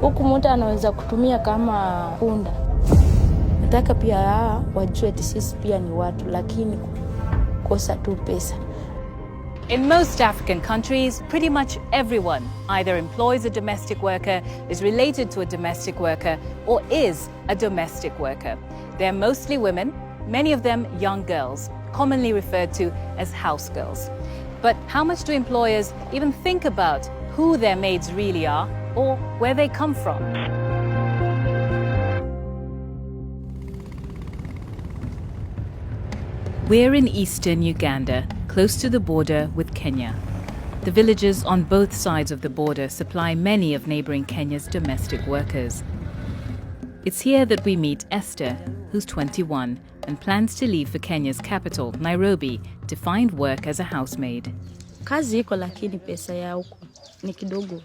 Huku mtu anaweza kutumia kama punda. Nataka pia wajue sisi pia ni watu, lakini kosa tu pesa. In most African countries, pretty much everyone either employs a domestic worker, is related to a domestic worker, or is a domestic worker. They're mostly women, many of them young girls, commonly referred to as house girls. But how much do employers even think about who their maids really are or where they come from? We're in eastern Uganda, close to the border with Kenya. The villages on both sides of the border supply many of neighboring Kenya's domestic workers. It's here that we meet Esther, who's 21 and plans to leave for Kenya's capital, Nairobi, to find work as a housemaid. Kazi iko lakini pesa ya huku ni kidogo.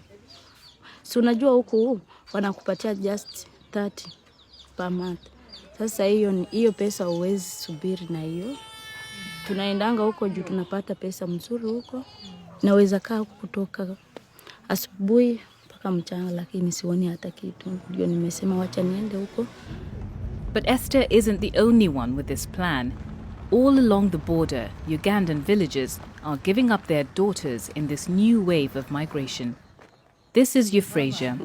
Si unajua huku wanakupatia just 30 per month. Sasa hiyo pesa huwezi subiri na hiyo. Tunaendanga huko juu tunapata pesa mzuri huko. Naweza kaa kutoka asubuhi mpaka mchana lakini sioni hata kitu. Ndio nimesema wacha niende huko. But Esther isn't the only one with this plan. All along the border, Ugandan villagers are giving up their daughters in this new wave of migration. This is Euphrasia.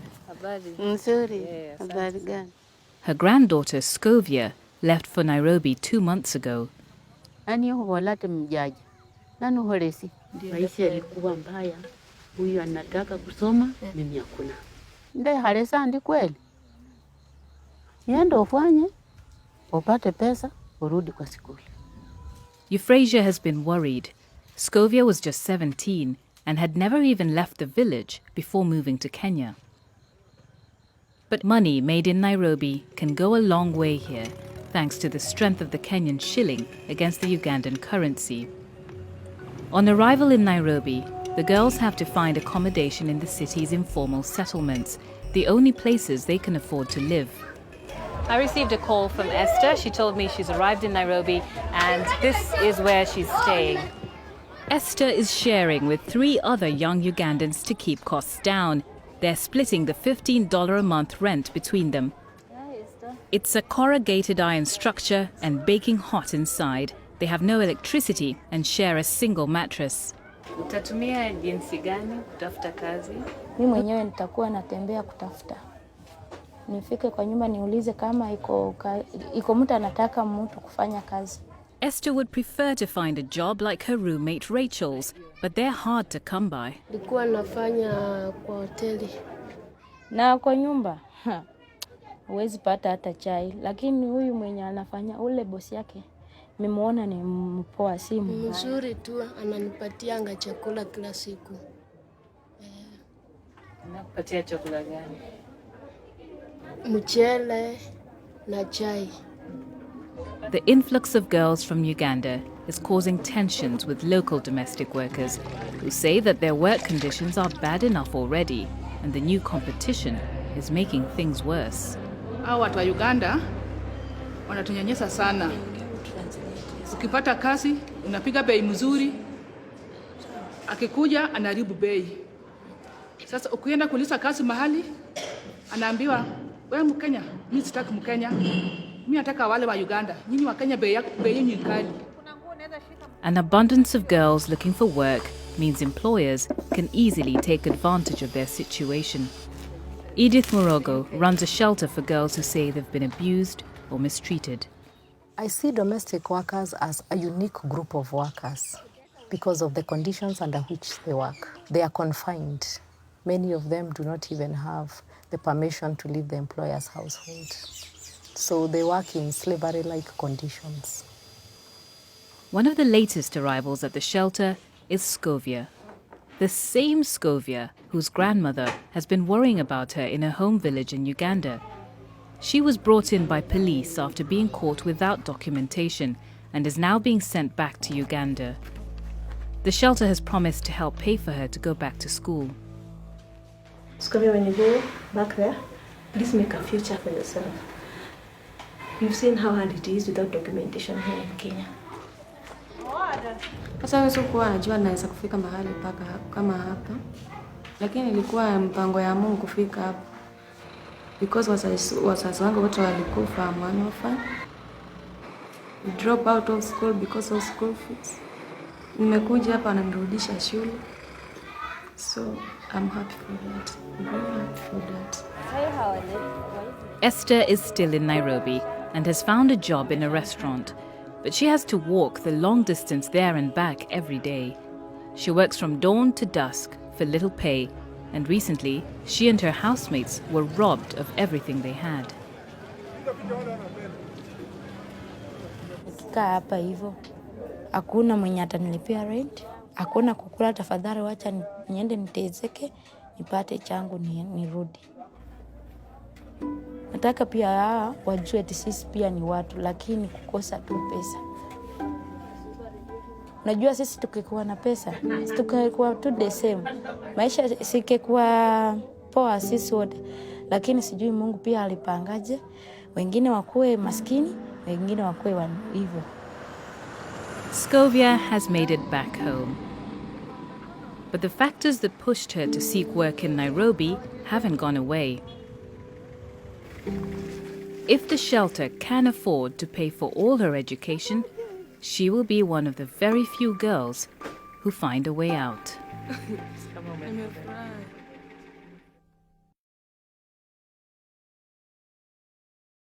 Her granddaughter, Scovia, left for Nairobi 2 months ago. Maisha yalikuwa mbaya. Huyu anataka kusoma, mimi hakuna. Ndio halesa ndi kweli. Yenda ufanye, upate pesa, urudi kwa shule. Euphrasia has been worried. Scovia was just 17 and had never even left the village before moving to Kenya. But money made in Nairobi can go a long way here, thanks to the strength of the Kenyan shilling against the Ugandan currency. On arrival in Nairobi, the girls have to find accommodation in the city's informal settlements, the only places they can afford to live. I received a call from Esther. She told me she's arrived in Nairobi and this is where she's staying. Esther is sharing with 3 other young Ugandans to keep costs down. They're splitting the $15 a month rent between them. It's a corrugated iron structure and baking hot inside. They have no electricity and share a single mattress. Utatumia jinsi gani kutafuta kazi? Mimi mwenyewe nitakuwa natembea kutafuta. Nifike kwa nyumba niulize kama iko mtu anataka mtu kufanya kazi. Esther would prefer to find a job like her roommate Rachel's, but they're hard to come by. Nilikuwa nafanya kwa hoteli. Na kwa nyumba, huwezi pata hata chai, lakini huyu mwenye anafanya ule bosi yake, nimemuona ni mpoa simu. Mzuri tu, ananipatianga chakula kila siku. Anakupatia chakula gani? Mchele na chai. The influx of girls from Uganda is causing tensions with local domestic workers who say that their work conditions are bad enough already and the new competition is making things worse. Hao watu wa Uganda wanatunyanyasa sana. Ukipata kazi unapiga bei mzuri, akikuja anaharibu bei. Sasa ukienda kuuliza kazi mahali anaambiwa wewe Mkenya, mimi sitaki Mkenya. Mimi nataka wale wa Uganda. Nyinyi wa Kenya bei yenu kali. An abundance of girls looking for work means employers can easily take advantage of their situation. Edith Morogo runs a shelter for girls who say they've been abused or mistreated. I see domestic workers as a unique group of workers because of the conditions under which they work. They are confined. Many of them do not even have the permission to leave the employer's household. So they work in slavery-like conditions. One of the latest arrivals at the shelter is Scovia. The same Scovia whose grandmother has been worrying about her in her home village in Uganda. She was brought in by police after being caught without documentation and is now being sent back to Uganda. The shelter has promised to help pay for her to go back to school. Scovia, when you go back there, please make a future for yourself. You've seen how hard it is without documentation here in Kenya. Sasa sikuwa najua naweza kufika mahali paka kama hapa. Lakini ilikuwa mpango ya Mungu kufika hapa. because wazazi wangu wote walikufa, mwanofa. We drop out of school because of school fees. Nimekuja hapa ananirudisha shule. So I'm happy for that. I'm very happy for that. Esther is still in Nairobi and has found a job in a restaurant, but she has to walk the long distance there and back every day. She works from dawn to dusk for little pay, and recently she and her housemates were robbed of everything they had. Nikikaa hapa hivyo, hakuna mwenye atanilipia rent, hakuna kukula. Tafadhali wacha niende nitezeke, nipate changu nirudi. Nataka pia wajue eti sisi pia ni watu, lakini kukosa tu pesa. Unajua sisi tukikuwa na pesa, tukikuwa tu the same. Maisha sikekuwa poa sisi wote, lakini sijui Mungu pia alipangaje. Wengine wakuwe maskini, wengine wakuwe hivyo. Scovia has made it back home. But the factors that pushed her to seek work in Nairobi haven't gone away. If the shelter can afford to pay for all her education, she will be one of the very few girls who find a way out. Nimefurahi.